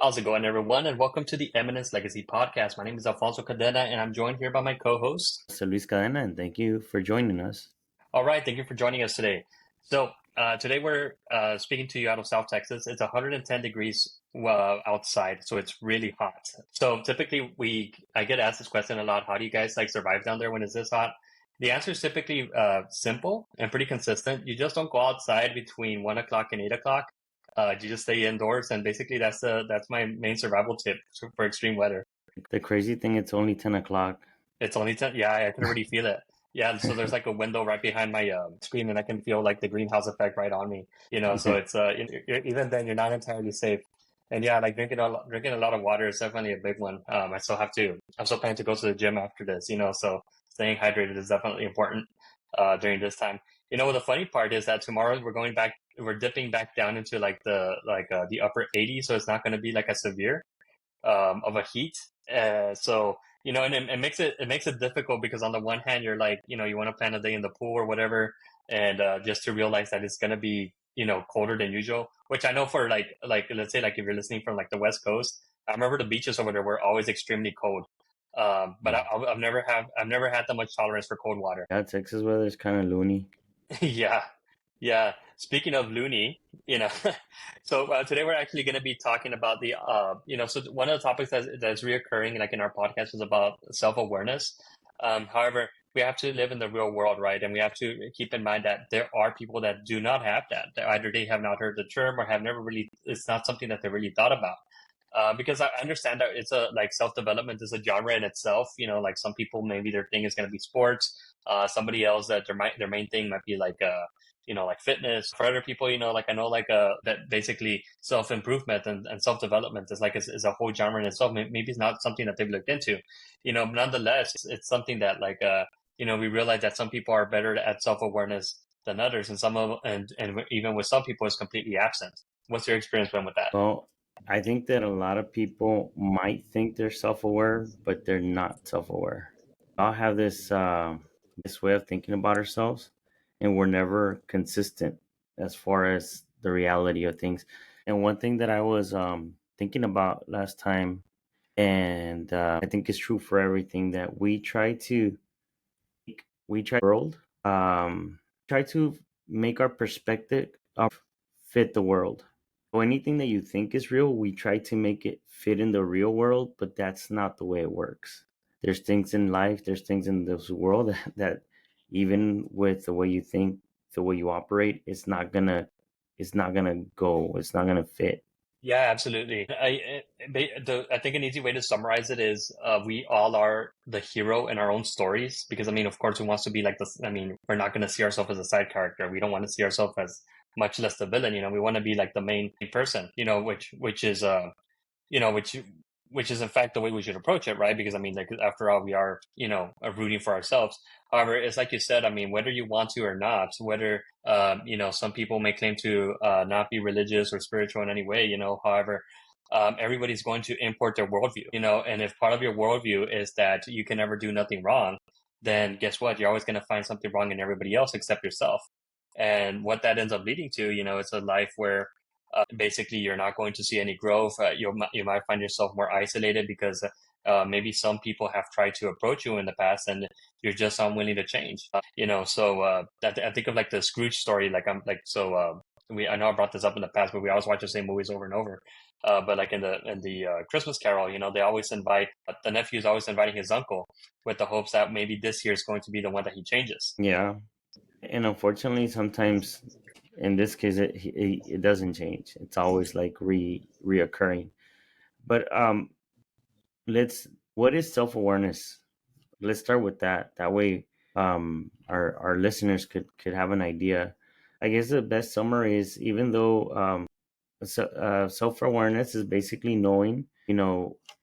How's it going, everyone? And welcome to the Eminence Legacy podcast. My name is Alfonso Cadena, and I'm joined here by my co-host. Jose Luis Cadena, and thank you for joining us. All right, thank you for joining us today. So today we're speaking to you out of South Texas. It's 110 degrees outside, so it's really hot. So typically, I get asked this question a lot: how do you guys survive down there when it's this hot? The answer is typically simple and pretty consistent. You just don't go outside between 1 o'clock and 8 o'clock. You just stay indoors, and basically that's my main survival tip for extreme weather. The crazy thing, it's only 10 o'clock. It's only 10. Yeah, I can already feel it. Yeah, so there's like a window right behind my screen, and I can feel like the greenhouse effect right on me. So it's even then you're not entirely safe. And yeah, like drinking a lot of water is definitely a big one. I'm still planning to go to the gym after this. So staying hydrated is definitely important during this time. The funny part is that tomorrow we're dipping back down into the upper 80s, so it's not going to be like as severe of a heat. And it makes it difficult because on the one hand you're like, you want to plan a day in the pool or whatever, and just to realize that it's going to be colder than usual, which I know for let's say like if you're listening from like the West Coast, I remember the beaches over there were always extremely cold. But I've never had that much tolerance for cold water. Yeah, Texas weather is kind of loony. Yeah. Yeah. Speaking of loony, so today we're actually going to be talking about so one of the topics that's reoccurring like in our podcast is about self-awareness. However, we have to live in the real world, right? And we have to keep in mind that there are people that do not have that. Either they have not heard the term or have never really, it's not something that they really thought about. Because I understand that it's self-development is a genre in itself. Like some people, maybe their thing is going to be sports. Somebody else that their main thing might be like fitness. For other people, like I know that basically self-improvement and self-development is a whole genre in itself. Maybe it's not something that they've looked into, nonetheless, it's something that we realize that some people are better at self-awareness than others, and even with some people it's completely absent. What's your experience been with that? Well, I think that a lot of people might think they're self-aware, but they're not self-aware. All have this way of thinking about ourselves, and we're never consistent as far as the reality of things. And one thing that I was thinking about last time, and I think it's true for everything, that world try to make our perspective of fit the world. So anything that you think is real, we try to make it fit in the real world, but that's not the way it works. There's things in life, there's things in this world that even with the way you think, the way you operate, it's not gonna go, it's not gonna fit. Yeah, absolutely. I think an easy way to summarize it is we all are the hero in our own stories because, I mean, of course, we want to be like this. I mean, we're not going to see ourselves as a side character. We don't want to see ourselves as much less the villain. We want to be like the main person, which is you know, which which is in fact the way we should approach it, right? Because I mean, like after all, we are rooting for ourselves. However, it's like you said. I mean, whether you want to or not, whether some people may claim to not be religious or spiritual in any way. However, everybody's going to import their worldview. And if part of your worldview is that you can never do nothing wrong, then guess what? You're always going to find something wrong in everybody else except yourself. And what that ends up leading to, it's a life where basically you're not going to see any growth. You might find yourself more isolated because maybe some people have tried to approach you in the past and you're just unwilling to change. I think of like the Scrooge story. I know I brought this up in the past, but we always watch the same movies over and over. But like in the Christmas Carol, they always invite the nephew is always inviting his uncle with the hopes that maybe this year is going to be the one that he changes. Yeah, and unfortunately, sometimes in this case, it doesn't change. It's always like reoccurring. But let's what is self-awareness? Let's start with that. That way, our listeners could have an idea. I guess the best summary is, even though self-awareness is basically knowing,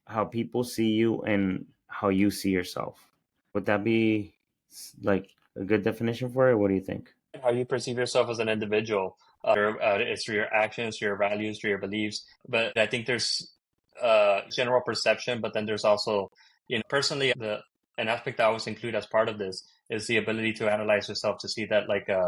how people see you and how you see yourself. Would that be like a good definition for it? What do you think? How you perceive yourself as an individual. It's through your actions, through your values, through your beliefs. But I think there's general perception, but then there's also, personally, an aspect I always include as part of this is the ability to analyze yourself to see that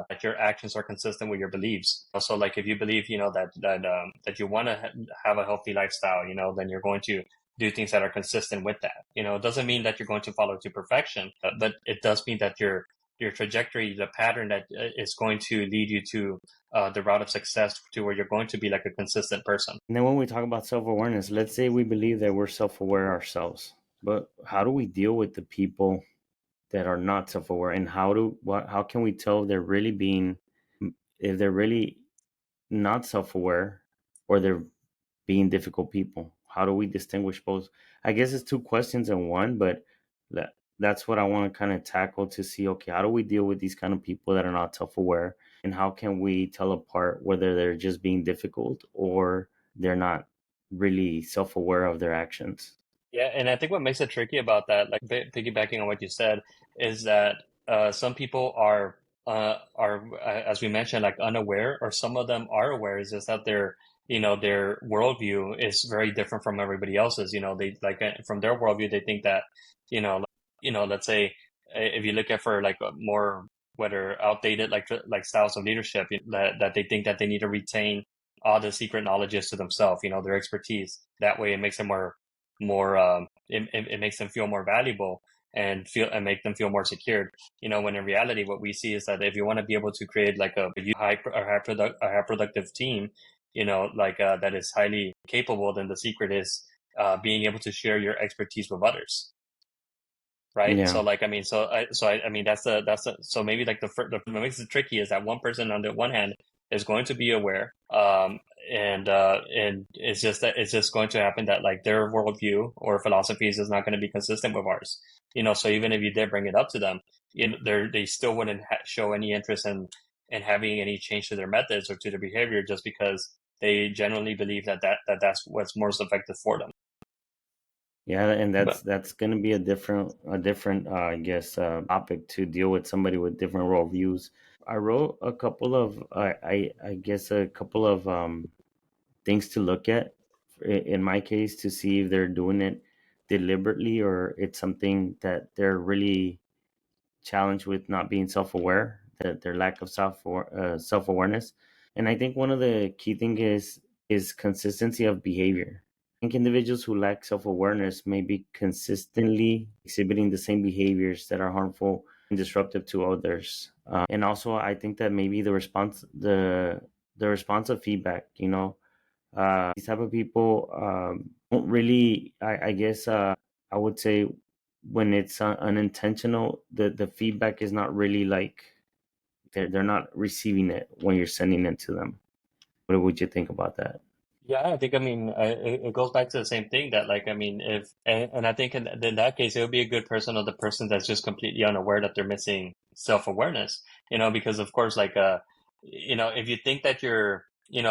that your actions are consistent with your beliefs. Also, like if you believe, that you want to have a healthy lifestyle, then you're going to do things that are consistent with that. It doesn't mean that you're going to follow to perfection, but it does mean that your trajectory, the pattern that is going to lead you to the route of success to where you're going to be like a consistent person. And then when we talk about self awareness, let's say we believe that we're self aware ourselves, but how do we deal with the people that are not self aware, and how can we tell if they're really not self aware or they're being difficult people? How do we distinguish both? I guess it's two questions in one, but that's what I want to kind of tackle to see, okay, how do we deal with these kind of people that are not self aware? And how can we tell apart whether they're just being difficult or they're not really self aware of their actions? Yeah, and I think what makes it tricky about that, like piggybacking on what you said, is that some people as we mentioned, like unaware, or some of them are aware. It's just that their worldview is very different from everybody else's. They like from their worldview, they think that, let's say if you look at for like a more whether outdated like styles of leadership, that they think that they need to retain all the secret knowledges to themselves, their expertise. That way, it makes them it makes them feel more valuable and make them feel more secured. When in reality, what we see is that if you want to be able to create like a high productive team, that is highly capable, then the secret is being able to share your expertise with others. Right. Yeah. So like, I mean, I mean, so maybe like what makes it tricky is that one person on the one hand is going to be aware, and it's just that it's just going to happen that like their worldview or philosophies is not going to be consistent with ours. So even if you did bring it up to them, they still wouldn't show any interest in having any change to their methods or to their behavior, just because they genuinely believe that's what's most effective for them. Yeah, and But that's going to be a different I guess topic to deal with somebody with different worldviews. I wrote a couple of I guess a couple of things to look at in my case to see if they're doing it deliberately or it's something that they're really challenged with not being self-aware, that their lack of self-awareness. And I think one of the key thing is consistency of behavior. I think individuals who lack self-awareness may be consistently exhibiting the same behaviors that are harmful and disruptive to others. And also I think that maybe the response of feedback, these type of people don't really I guess I would say when it's unintentional, the feedback is not really like they're not receiving it when you're sending it to them. What would you think about that? yeah, I think, I mean, it goes back to the same thing that, like, I mean, and I think in that case, it would be a good person or the person that's just completely unaware that they're missing self-awareness, because of course, like, if you think that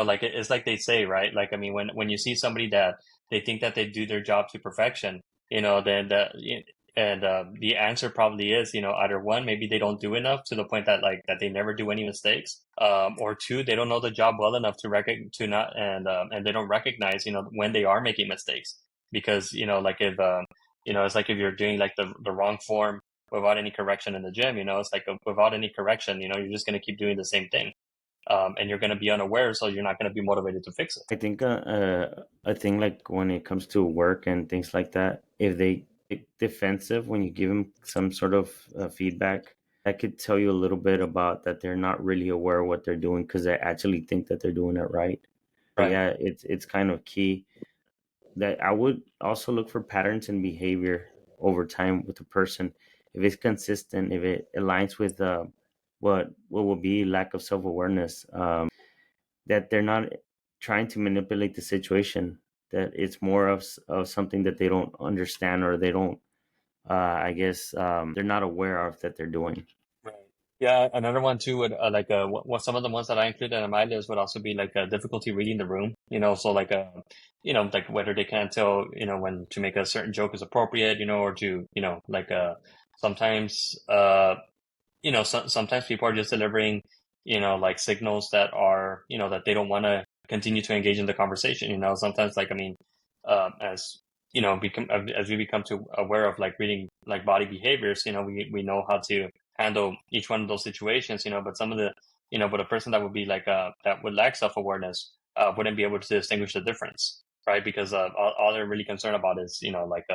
like, it's like they say, right? Like, I mean, when you see somebody that they think that they do their job to perfection, then the answer probably is, either one, maybe they don't do enough to the point that like that they never do any mistakes, or two, they don't know the job well enough to not and they don't recognize, when they are making mistakes, because like if it's like if you're doing like the wrong form without any correction in the gym, it's like without any correction, you're just going to keep doing the same thing, and you're going to be unaware, so you're not going to be motivated to fix it. I think a thing like when it comes to work and things like that, if they get defensive when you give them some sort of feedback, that could tell you a little bit about that they're not really aware of what they're doing because they actually think that they're doing it right. So Right. yeah, it's kind of key that I would also look for patterns in behavior over time with the person. If it's consistent, if it aligns with what will be lack of self awareness, that they're not trying to manipulate the situation, that it's more of something that they don't understand or they don't, I guess, they're not aware of that they're doing. Right. Yeah, another one too would what some of the ones that I included on my list would also be like difficulty reading the room. So like like whether they can't tell when to make a certain joke is appropriate, or to like sometimes sometimes people are just delivering like signals that are that they don't want to continue to engage in the conversation. Sometimes, like, I mean, as become as we become too aware of like reading like body behaviors, we know how to handle each one of those situations, but some of the, but a person that would be like that would lack self-awareness wouldn't be able to distinguish the difference, right? Because all they're really concerned about is, like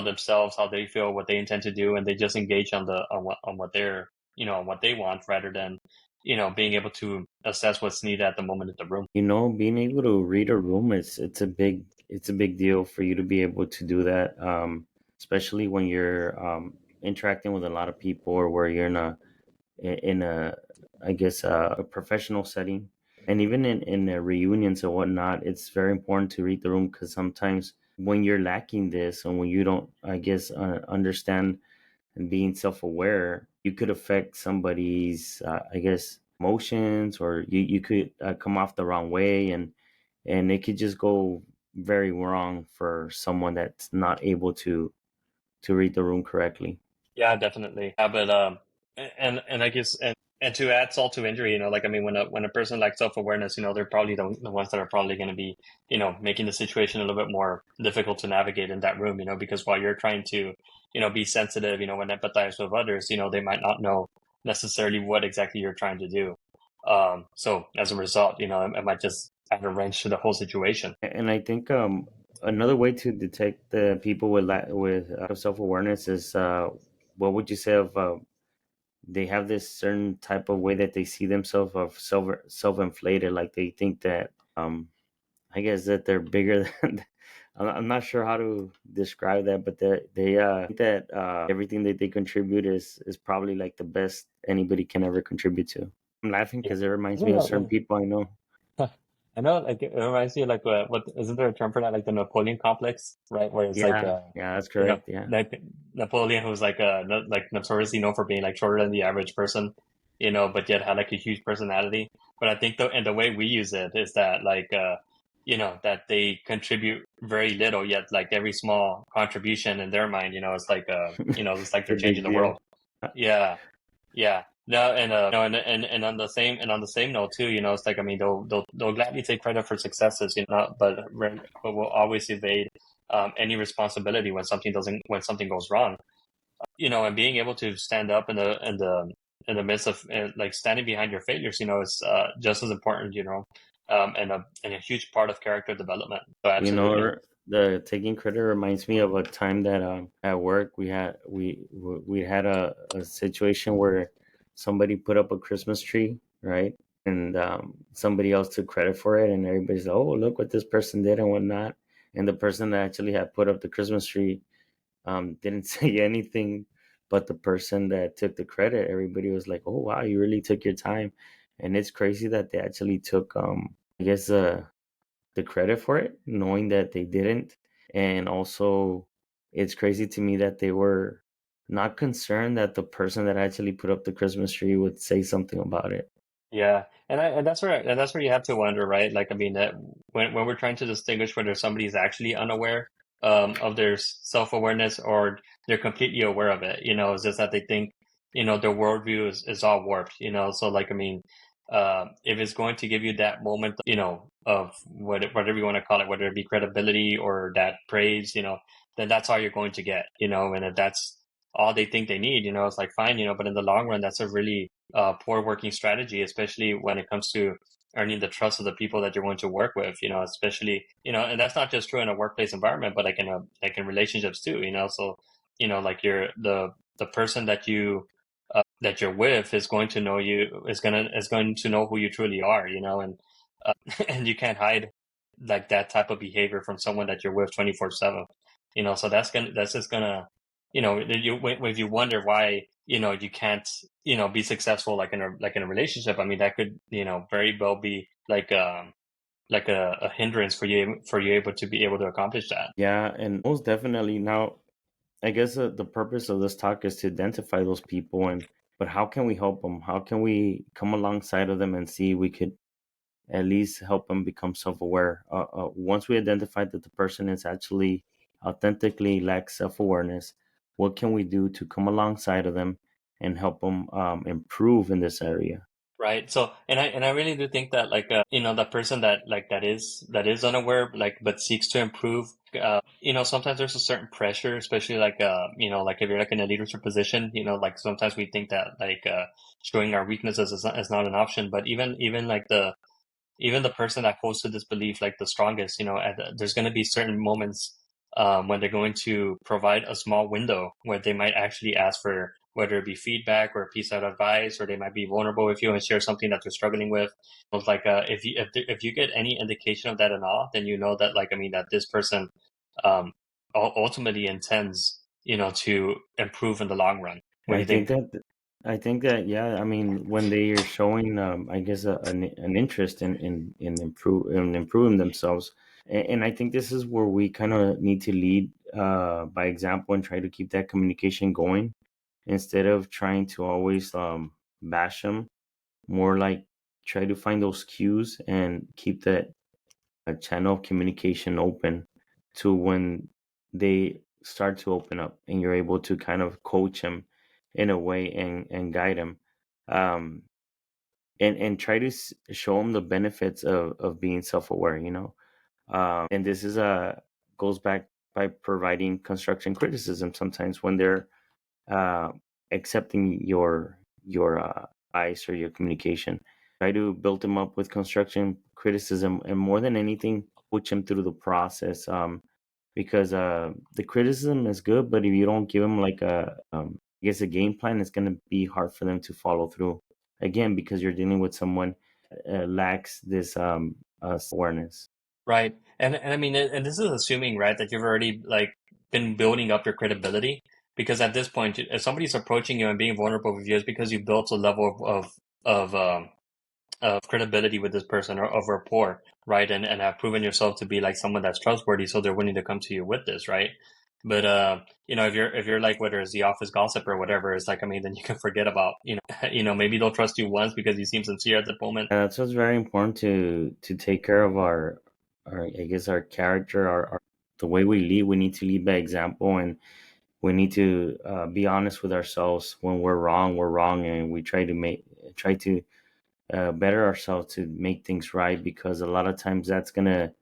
themselves, how they feel, what they intend to do, and they just engage on what they're, what they want, rather than, being able to assess what's needed at the moment in the room. Being able to read a room, it's a big deal for you to be able to do that, especially when you're interacting with a lot of people, or where you're in a I guess a professional setting, and even in reunions and whatnot. It's very important to read the room, because sometimes when you're lacking this, and when you don't, I guess, understand and being self-aware, you could affect somebody's, I guess, emotions, or you could come off the wrong way, and it could just go very wrong for someone that's not able to read the room correctly. Yeah, definitely. Yeah, but and I guess and to add salt to injury, like I mean, when a person lacks self awareness, they're probably the ones that are probably going to be, making the situation a little bit more difficult to navigate in that room, because while you're trying to, be sensitive, and empathize with others, they might not know necessarily what exactly you're trying to do. So as a result, it might just add a wrench to the whole situation. And I think another way to detect the people with self awareness is, what would you say of, they have this certain type of way that they see themselves, of self inflated, like they think that, I guess, that they're bigger than. I'm not sure how to describe that, but they think that everything that they contribute is probably like the best anybody can ever contribute to. I'm laughing Yeah. because it reminds me of certain No, people I know. I know, like it reminds me of like what isn't there a term for that, like the Napoleon complex, right? Where it's like Yeah, yeah, that's you know, correct. Yeah. like Napoleon, who's like like notoriously known for being like shorter than the average person, but yet had like a huge personality. But I think the way we use it is that like that they contribute very little, yet like every small contribution in their mind, it's like It's they're a changing big the deal. world. Yeah. Yeah. No, and no, and on the same note too, it's like I mean they'll gladly take credit for successes, but will always evade any responsibility when something goes wrong, and being able to stand up in the midst of like standing behind your failures, is just as important, and a huge part of character development. So You know, absolutely. the taking credit reminds me of a time that, at work, we had a situation where somebody put up a Christmas tree, right? And somebody else took credit for it, and everybody's like, "Oh, look what this person did and whatnot." And the person that actually had put up the Christmas tree didn't say anything, but the person that took the credit, everybody was like, "Oh wow, you really took your time." And it's crazy that they actually took, I guess, the credit for it, knowing that they didn't. And also, it's crazy to me that they were not concerned that the person that actually put up the Christmas tree would say something about it. Yeah, and that's where you have to wonder, right? Like, I mean, that when we're trying to distinguish whether somebody is actually unaware of their self-awareness, or they're completely aware of it, it's just that they think, their worldview is all warped, So, like, I mean, if it's going to give you that moment, of whatever you want to call it, whether it be credibility or that praise, then that's all you're going to get, And if that's all they think they need, it's like fine, But in the long run, that's a really poor working strategy, especially when it comes to earning the trust of the people that you're going to work with, especially, and that's not just true in a workplace environment, but like in relationships too, So, like the person that you're with is going to know you, is going to know who you truly are, and, and you can't hide like that type of behavior from someone that you're with 24/7, so that's just gonna, if you wonder why, you can't, be successful like in a relationship. I mean, that could, very well be like a hindrance for you able to be able to accomplish that. Yeah, and most definitely. Now, I guess the purpose of this talk is to identify those people, and but how can we help them? How can we come alongside of them and see we could at least help them become self-aware? Once we identify that the person is actually authentically lacks self-awareness, what can we do to come alongside of them and help them improve in this area? Right. So, and I really do think that that person that is unaware, but seeks to improve, sometimes there's a certain pressure, especially like if you're like in a leadership position, like sometimes we think that showing our weaknesses is not an option, but even the person that holds to this belief like the strongest, there's going to be certain moments when they're going to provide a small window where they might actually ask for whether it be feedback or a piece of advice, or they might be vulnerable with you and share something that they're struggling with. It's like if you get any indication of that at all, then you know that that this person um, ultimately intends to improve in the long run. What do I you think? think that I think that yeah, I mean when they are showing I guess an interest in improving themselves, and I think this is where we kind of need to lead by example and try to keep that communication going instead of trying to always bash them. More like try to find those cues and keep that a channel of communication open to when they start to open up and you're able to kind of coach them in a way and guide them, um, and try to show them the benefits of being self-aware, and this is a goes back by providing construction criticism sometimes when they're uh, accepting your advice or your communication. Try to build them up with construction criticism, and more than anything, coach them through the process. Because the criticism is good, but if you don't give them like I guess a game plan, it's gonna be hard for them to follow through. Again, because you're dealing with someone lacks this awareness. Right. And I mean, and this is assuming, right, that you've already been building up your credibility, because at this point, if somebody's approaching you and being vulnerable with you, it's because you've built a level of of credibility with this person, or of rapport, right, and have proven yourself to be like someone that's trustworthy, so they're willing to come to you with this, right? But if you're like, whether it's the office gossip or whatever, it's like, I mean, then you can forget about, maybe they'll trust you once because you seem sincere at the moment. That's what's very important to take care of our I guess our character, our the way we lead. We need to lead by example, and we need to be honest with ourselves. When we're wrong, we're wrong, and we try to better ourselves to make things right. Because a lot of times that's gonna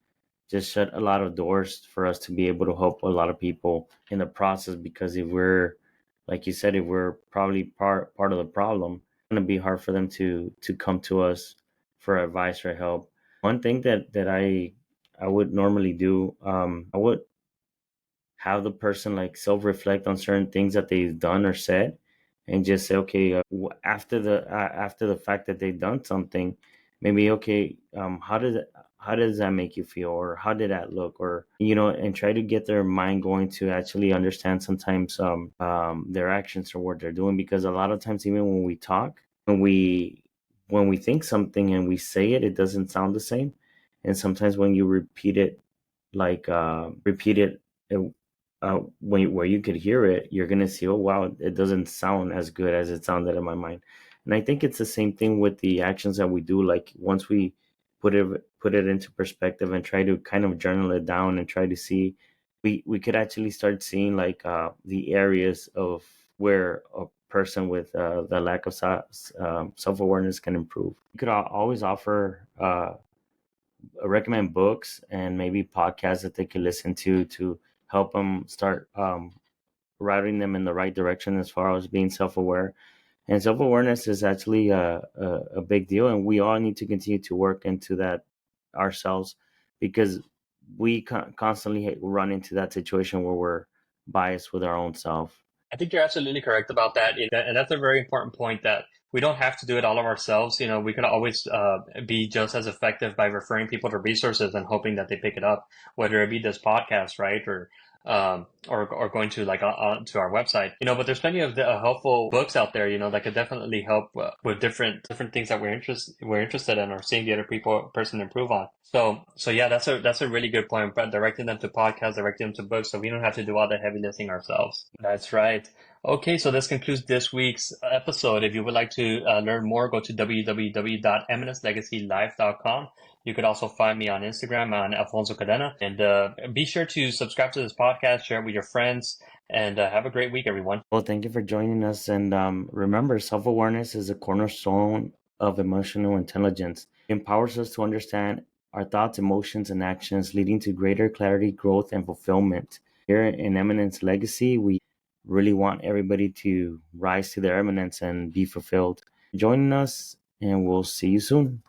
just shut a lot of doors for us to be able to help a lot of people in the process. Because if we're, like you said, if we're probably part of the problem, it's gonna be hard for them to come to us for advice or help. One thing that I would normally do, I would have the person like self reflect on certain things that they've done or said, and just say, okay, after the fact that they've done something, maybe okay, how does that make you feel, or how did that look, or and try to get their mind going to actually understand sometimes their actions or what they're doing. Because a lot of times, even when we talk, when we think something and we say it, it doesn't sound the same. And sometimes when you repeat it where you could hear it, you're gonna see, oh wow, it doesn't sound as good as it sounded in my mind. And I think it's the same thing with the actions that we do. Like once we put it into perspective and try to kind of journal it down and try to see, we could actually start seeing like the areas of where a person with the lack of self awareness can improve. You could always offer recommend books and maybe podcasts that they could listen to help them start routing them in the right direction as far as being self-aware. And self-awareness is actually a big deal, and we all need to continue to work into that ourselves, because we constantly run into that situation where we're biased with our own self. I think you're absolutely correct about that. And that's a very important point, that we don't have to do it all of ourselves. We could always be just as effective by referring people to resources and hoping that they pick it up, whether it be this podcast, right? Or going to to our website, but there's plenty of helpful books out there, that could definitely help with different things that we're interested in, or seeing the other person improve on. So yeah, that's a really good point. But directing them to podcasts, directing them to books, so we don't have to do all the heavy lifting ourselves. That's right. Okay, so this concludes this week's episode. If you would like to learn more, go to www.eminencelegacylife.com. You could also find me on Instagram on Alfonso Cadena. And be sure to subscribe to this podcast, share it with your friends, and have a great week, everyone. Well, thank you for joining us. And remember, self awareness is a cornerstone of emotional intelligence. It empowers us to understand our thoughts, emotions, and actions, leading to greater clarity, growth, and fulfillment. Here in Eminence Legacy, we really want everybody to rise to their eminence and be fulfilled. Join us, and we'll see you soon.